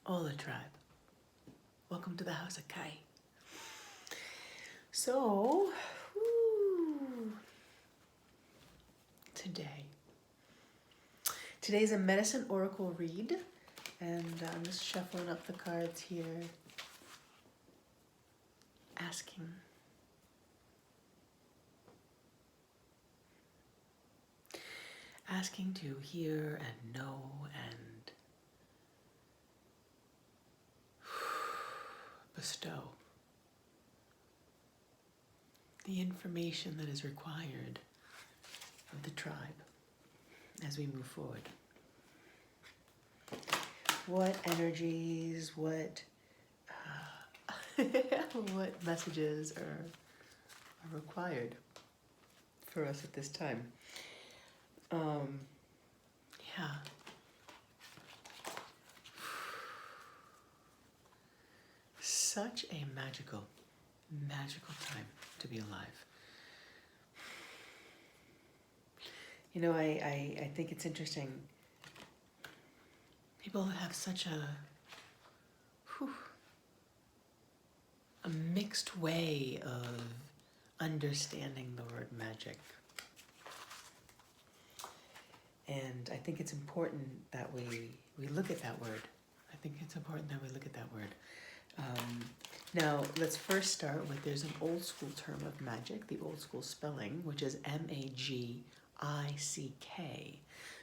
all the tribe. Welcome to the House of Kai. So, today's a medicine oracle read, and I'm just shuffling up the cards here, asking to hear and know and bestow the information that is required of the tribe as we move forward. What energies, what messages are required for us at this time? Yeah. Such a magical time to be alive. You know, I think it's interesting. People have such a mixed way of understanding the word magic. And I think it's important that we look at that word. Now, let's first start with, there's an old school term of magic, the old school spelling, which is MAGICK.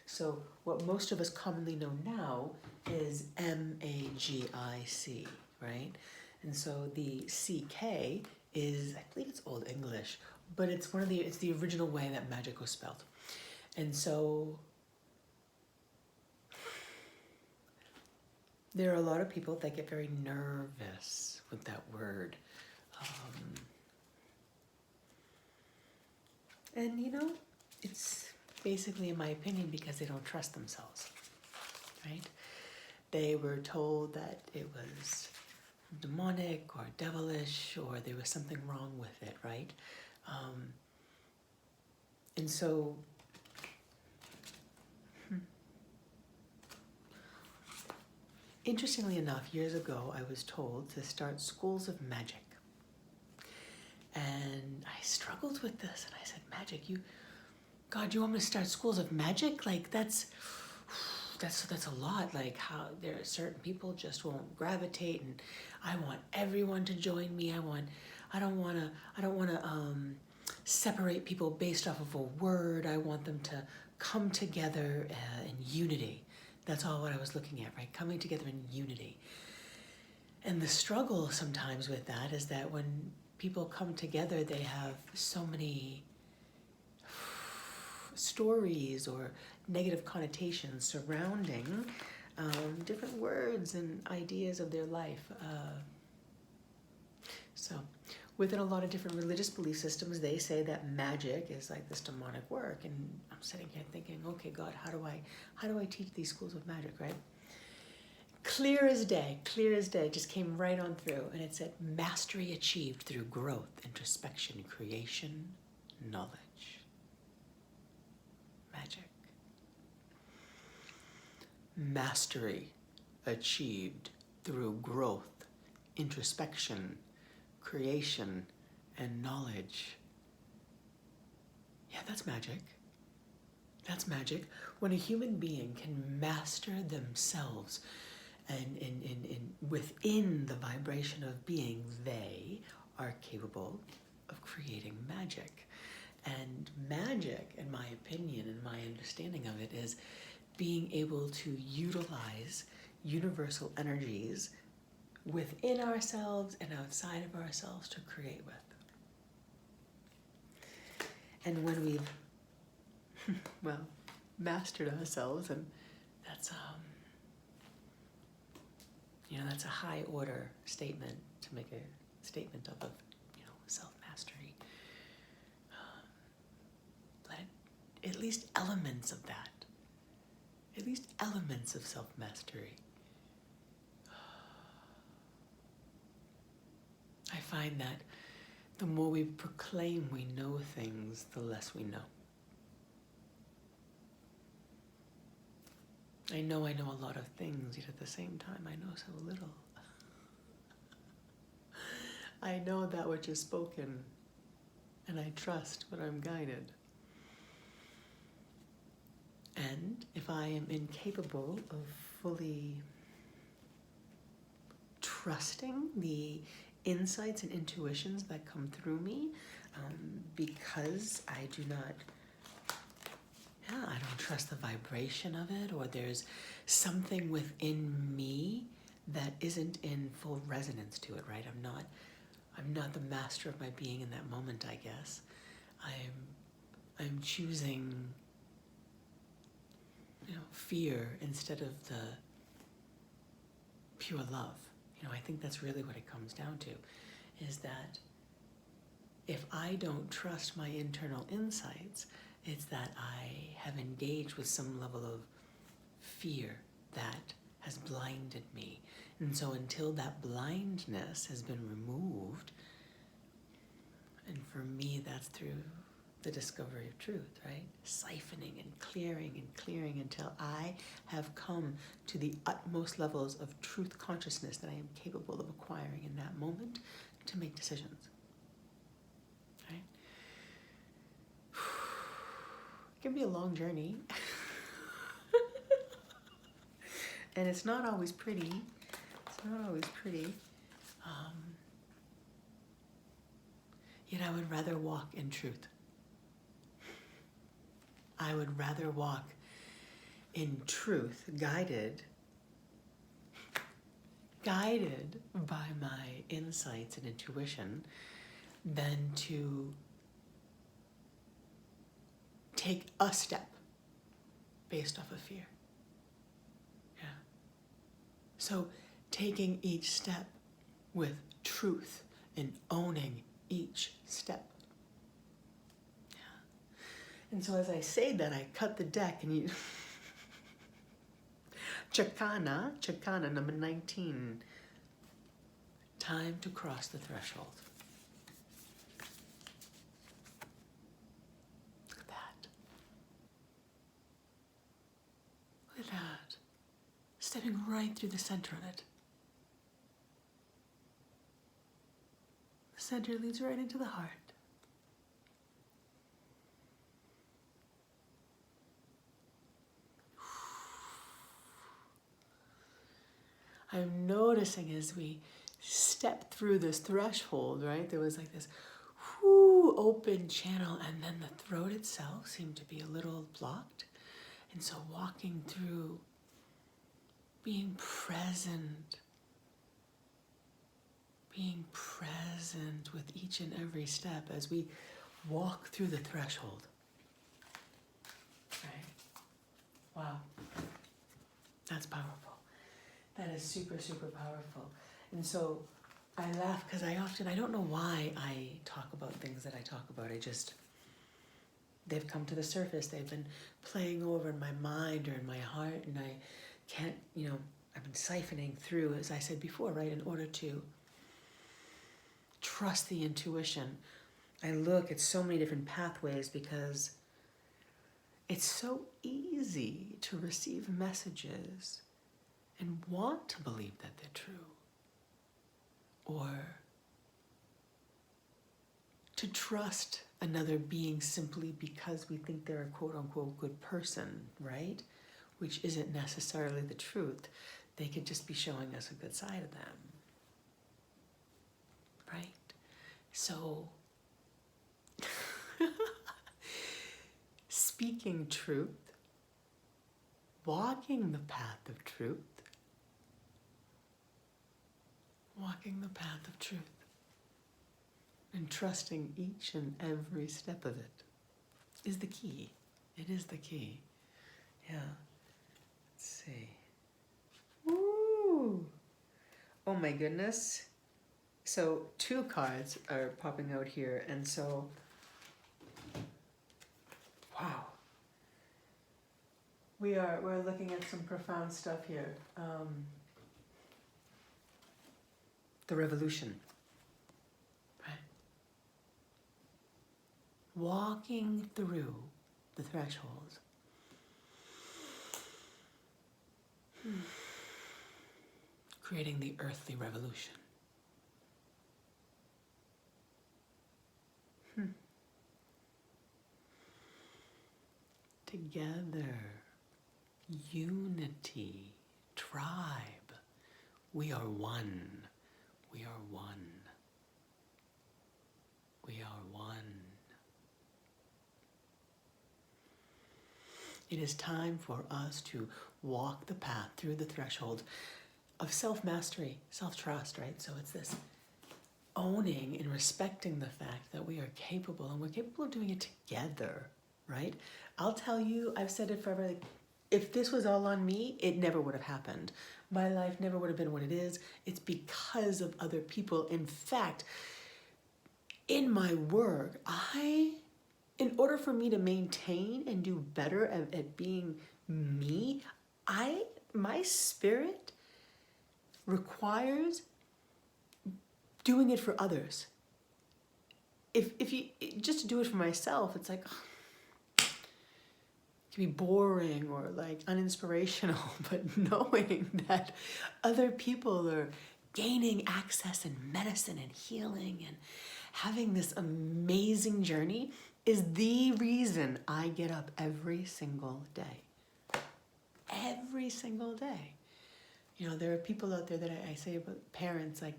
So what most of us commonly know now is MAGIC, right? And so the CK is, I believe it's Old English, but it's the original way that magic was spelled. And so there are a lot of people that get very nervous with that word. And you know, it's basically, in my opinion, because they don't trust themselves, right? They were told that it was demonic or devilish, or there was something wrong with it, right? And so, interestingly enough, years ago, I was told to start schools of magic. And I struggled with this, and I said, magic, God, you want me to start schools of magic? Like, that's a lot. Like, how there are certain people just won't gravitate, and I want everyone to join me. I don't want to separate people based off of a word. I want them to come together in unity. That's all what I was looking at, right? Coming together in unity. And the struggle sometimes with that is that when people come together, they have so many stories or negative connotations surrounding different words and ideas of their life. So within a lot of different religious belief systems, they say that magic is like this demonic work. And I'm sitting here thinking, okay, God, how do I teach these schools of magic, right? Clear as day, just came right on through. And it said, mastery achieved through growth, introspection, creation, knowledge. Magic. Mastery achieved through growth, introspection, creation, and knowledge. Yeah, that's magic. That's magic. When a human being can master themselves and within the vibration of being, they are capable of creating magic. And magic, in my opinion and my understanding of it, is being able to utilize universal energies within ourselves and outside of ourselves to create with. And when we've, mastered ourselves, and that's that's a high order statement to make a statement of self-mastery. But at least elements of that, at least elements of self-mastery. I find that the more we proclaim we know things, the less we know. I know a lot of things, yet at the same time I know so little. I know that which is spoken, and I trust when I'm guided. And if I am incapable of fully trusting the insights and intuitions that come through me, because I do not, I don't trust the vibration of it, or there's something within me that isn't in full resonance to it, right? I'm not the master of my being in that moment, I guess. I'm choosing, fear instead of the pure love. I think that's really what it comes down to, is that if I don't trust my internal insights, it's that I have engaged with some level of fear that has blinded me. And so until that blindness has been removed, and for me that's through the discovery of truth, right? Siphoning and clearing until I have come to the utmost levels of truth consciousness that I am capable of acquiring in that moment to make decisions, right? It can be a long journey. And it's not always pretty. Yet I would rather walk in truth. I would rather walk in truth, guided by my insights and intuition, than to take a step based off of fear. Yeah. So taking each step with truth and owning each step. And so as I say that, I cut the deck and you... Chakana, number 19. Time to cross the threshold. Look at that. Look at that. Stepping right through the center of it. The center leads right into the heart. I'm noticing as we step through this threshold, right? There was like this open channel, and then the throat itself seemed to be a little blocked. And so walking through, being present with each and every step as we walk through the threshold. Right? Wow. That's powerful. That is super, super powerful. And so I laugh because I don't know why I talk about things that I talk about. They've come to the surface. They've been playing over in my mind or in my heart, and I can't, I've been siphoning through, as I said before, right, in order to trust the intuition. I look at so many different pathways because it's so easy to receive messages and want to believe that they're true, or to trust another being simply because we think they're a quote-unquote good person, right? Which isn't necessarily the truth. They could just be showing us a good side of them, right? So, speaking truth, walking the path of truth, and trusting each and every step of it is the key. It is the key. Yeah. Let's see. Woo! Oh my goodness. So 2 cards are popping out here, and so, wow. We're looking at some profound stuff here. The revolution. Right? Walking through the threshold creating the earthly revolution. Together, unity, tribe, we are one, we are one, we are one. It is time for us to walk the path through the threshold of self-mastery, self-trust, right? So it's this owning and respecting the fact that we are capable, and we're capable of doing it together, right? I'll tell you, I've said it forever, like, if this was all on me, it never would have happened. My life never would have been what it is. It's because of other people. In fact, in my work, in order for me to maintain and do better at being me, my spirit requires doing it for others. If you just to do it for myself, it's like, it can be boring or like uninspirational, but knowing that other people are gaining access and medicine and healing and having this amazing journey is the reason I get up every single day. Every single day. You know, there are people out there that I say about parents, like,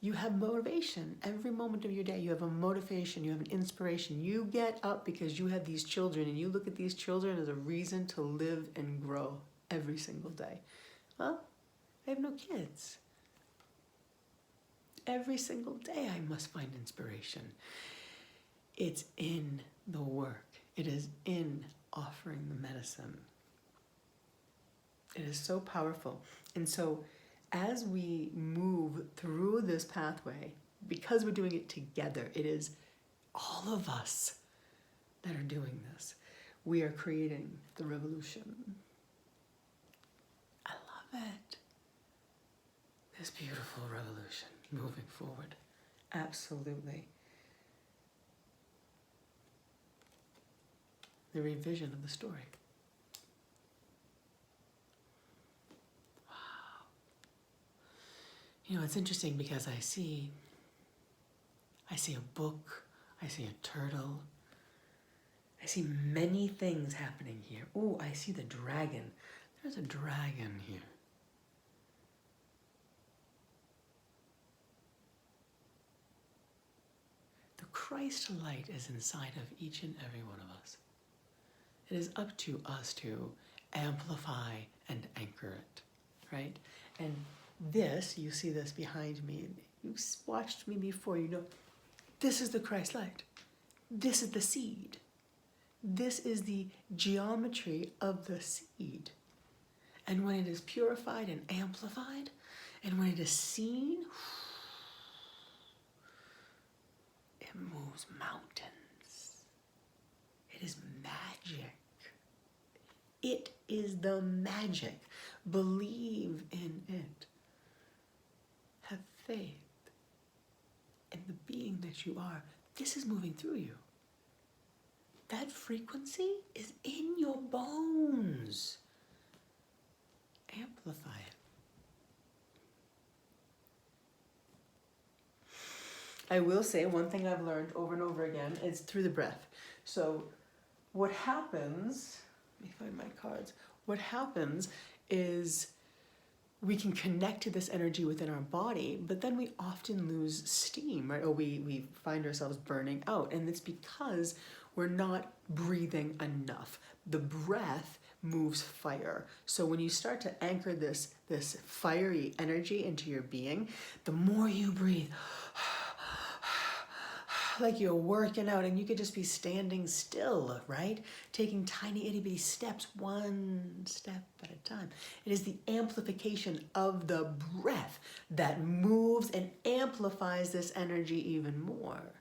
you have motivation. Every moment of your day, you have a motivation, you have an inspiration. You get up because you have these children, and you look at these children as a reason to live and grow every single day. Well, I have no kids. Every single day I must find inspiration. It's in the work. It is in offering the medicine. It is so powerful. And so as we move through this pathway, because we're doing it together, it is all of us that are doing this. We are creating the revolution. I love it. This beautiful revolution moving forward. Absolutely. The revision of the story. You know, it's interesting because I see a book, I see a turtle, I see many things happening here. Oh, I see the dragon. There's a dragon here. The Christ light is inside of each and every one of us. It is up to us to amplify and anchor it, right? And this, you see this behind me, you've watched me before, you know, this is the Christ light. This is the seed. This is the geometry of the seed. And when it is purified and amplified, and when it is seen, it moves mountains. It is magic. It is the magic. Believe in it. Have faith in the being that you are. This is moving through you. That frequency is in your bones. Amplify it. I will say one thing I've learned over and over again is through the breath. So what happens, let me find my cards. What happens is we can connect to this energy within our body, but then we often lose steam, right? Or we find ourselves burning out. And it's because we're not breathing enough. The breath moves fire. So when you start to anchor this fiery energy into your being, the more you breathe, like you're working out, and you could just be standing still, right? Taking tiny itty bitty steps, one step at a time. It is the amplification of the breath that moves and amplifies this energy even more.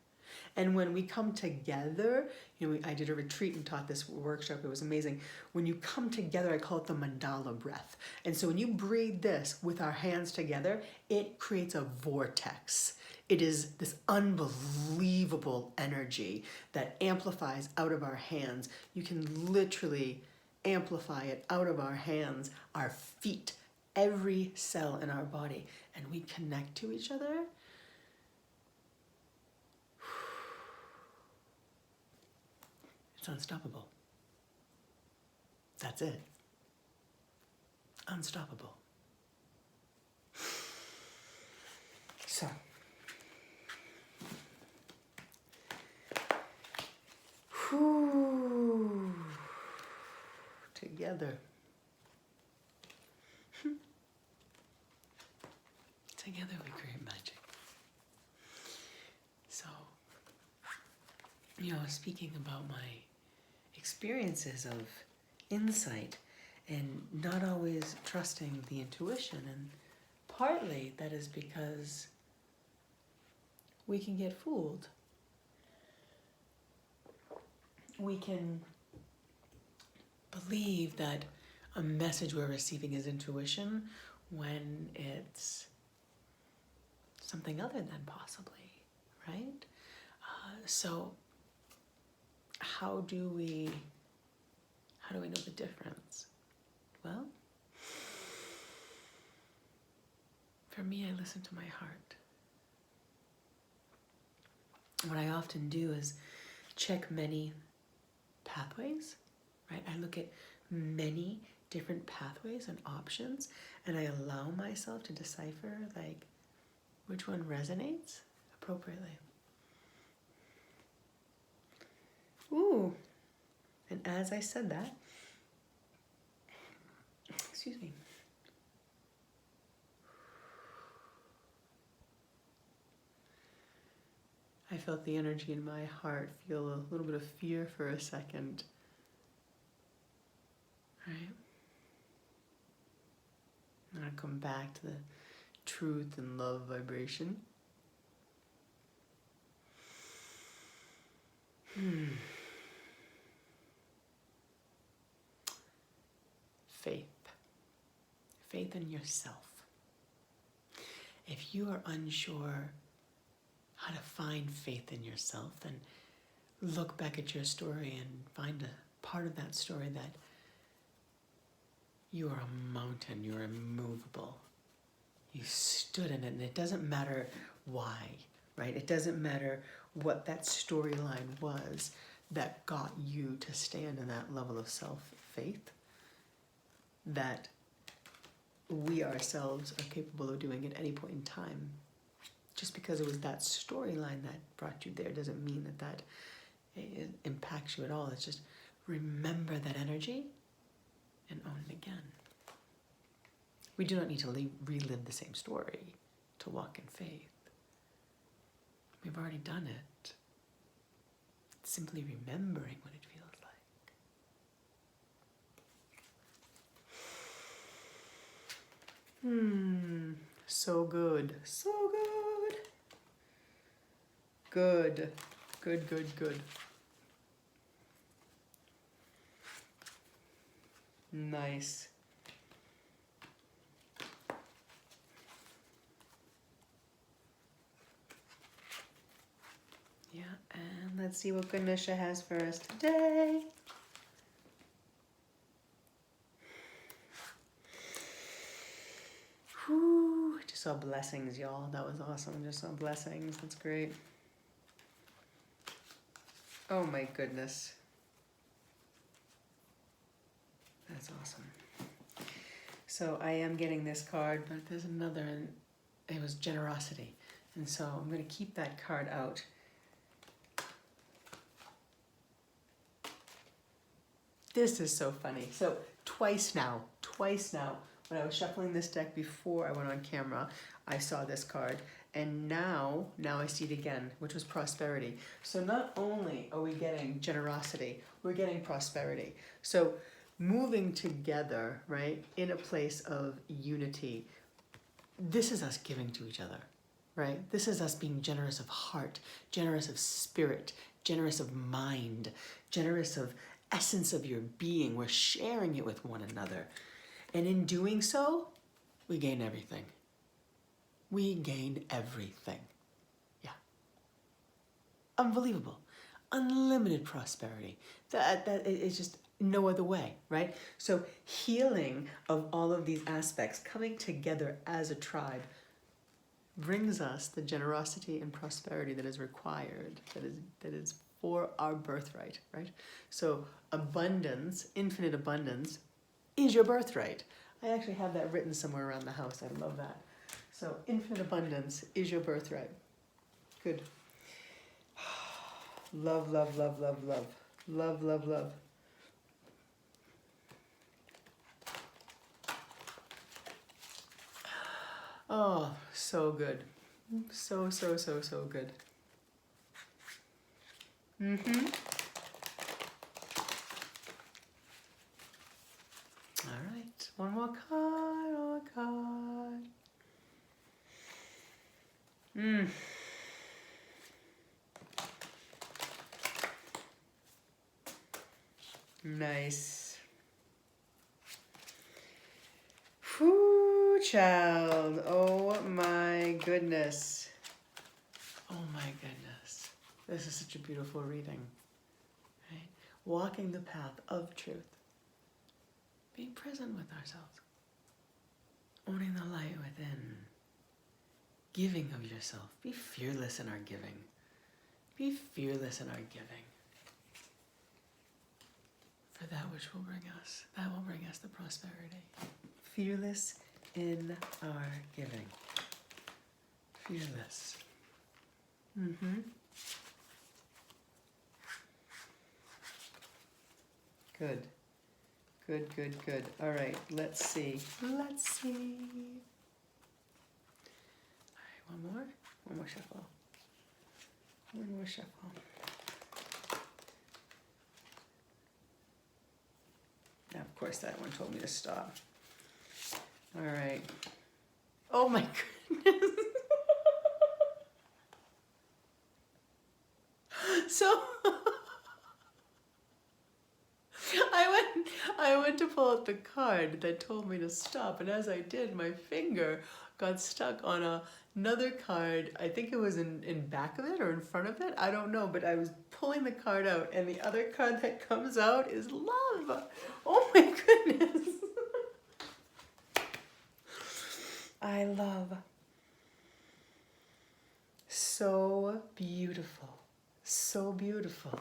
And when we come together, you know, I did a retreat and taught this workshop. It was amazing. When you come together, I call it the mandala breath. And so when you breathe this with our hands together, it creates a vortex. It is this unbelievable energy that amplifies out of our hands. You can literally amplify it out of our hands, our feet, every cell in our body, and we connect to each other, it's unstoppable. That's it. Unstoppable. So, together. Together we create magic. So, speaking about my experiences of insight and not always trusting the intuition, and partly that is because we can get fooled. We can believe that a message we're receiving is intuition when it's something other than possibly, right? So how do we know the difference? Well, for me, I listen to my heart. What I often do is check many pathways, right? I look at many different pathways and options, and I allow myself to decipher like which one resonates appropriately. Ooh, and as I said that, excuse me, I felt the energy in my heart feel a little bit of fear for a second. Right? I'm going to come back to the truth and love vibration. Faith. Faith in yourself. If you are unsure how to find faith in yourself, then look back at your story and find a part of that story that you are a mountain, you're immovable. You stood in it, and it doesn't matter why, right? It doesn't matter what that storyline was that got you to stand in that level of self-faith, that we ourselves are capable of doing at any point in time. Just because it was that storyline that brought you there doesn't mean that it impacts you at all. It's just remember that energy and own it again. We do not need to relive the same story to walk in faith. We've already done it. It's simply remembering what it feels like. So good. So good. Good. Good, good, good. Nice. Yeah, and let's see what Ganesha has for us today. Whew, just saw blessings, y'all. That was awesome. Just saw blessings. That's great. Oh my goodness. That's awesome. So I am getting this card, but there's another, and it was generosity. And so I'm going to keep that card out. This is so funny. So twice now, when I was shuffling this deck before I went on camera, I saw this card. And now I see it again, which was prosperity. So not only are we getting generosity, we're getting prosperity. So moving together, right, in a place of unity. This is us giving to each other, right? This is us being generous of heart, generous of spirit, generous of mind, generous of essence of your being. We're sharing it with one another. And in doing so, we gain everything. We gain everything. Yeah. Unbelievable. Unlimited prosperity. That is just no other way, right? So healing of all of these aspects, coming together as a tribe, brings us the generosity and prosperity that is required, that is for our birthright, right? So abundance, infinite abundance, is your birthright. I actually have that written somewhere around the house. I love that. So infinite abundance is your birthright. Good. Love, love, love, love, love. Love, love, love. Oh, so good. So, so, so, so good. Mm-hmm. All right. One more card, one more card. Nice. Whoo, child. Oh my goodness. Oh my goodness. This is such a beautiful reading. Right? Walking the path of truth. Being present with ourselves. Owning the light within. Giving of yourself. Be fearless in our giving. Be fearless in our giving. For that which will bring us, that will bring us the prosperity. Fearless in our giving. Fearless. Mm-hmm. Good. Good, good, good. All right, let's see. Let's see. All right, one more. One more shuffle. One more shuffle. Now, of course, that one told me to stop. All right. Oh my goodness. So I went to pull out the card that told me to stop, and as I did, my finger got stuck on another card. I think it was in back of it or in front of it. I don't know, but I was pulling the card out, and the other card that comes out is love. Oh my goodness. I love. So beautiful. So beautiful.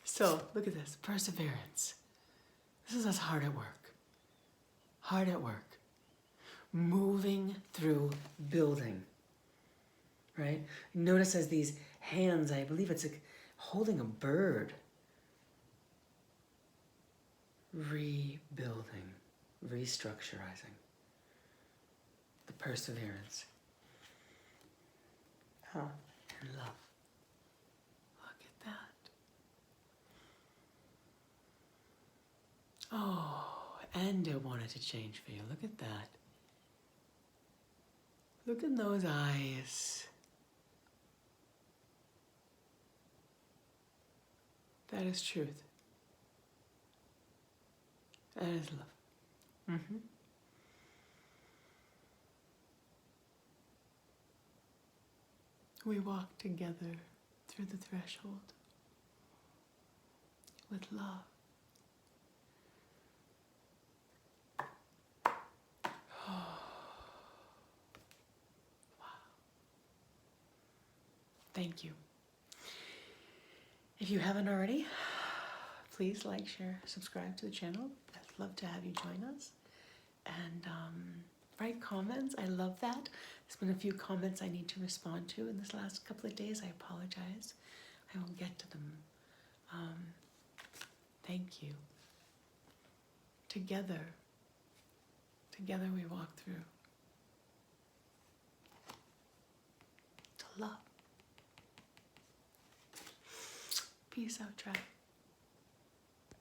So look at this, perseverance. This is us hard at work. Hard at work. Moving through building. Right? Notice as these hands, I believe it's like holding a bird. Rebuilding. Restructurizing. The perseverance. Oh, and love. Look at that. Oh, and it wanted to change for you. Look at that. Look in those eyes. That is truth. That is love. Mm-hmm. We walk together through the threshold with love. Thank you. If you haven't already, please like, share, subscribe to the channel. I'd love to have you join us. And write comments. I love that. There's been a few comments I need to respond to in this last couple of days. I apologize. I will get to them. Thank you. Together we walk through to love. Peace out, tribe.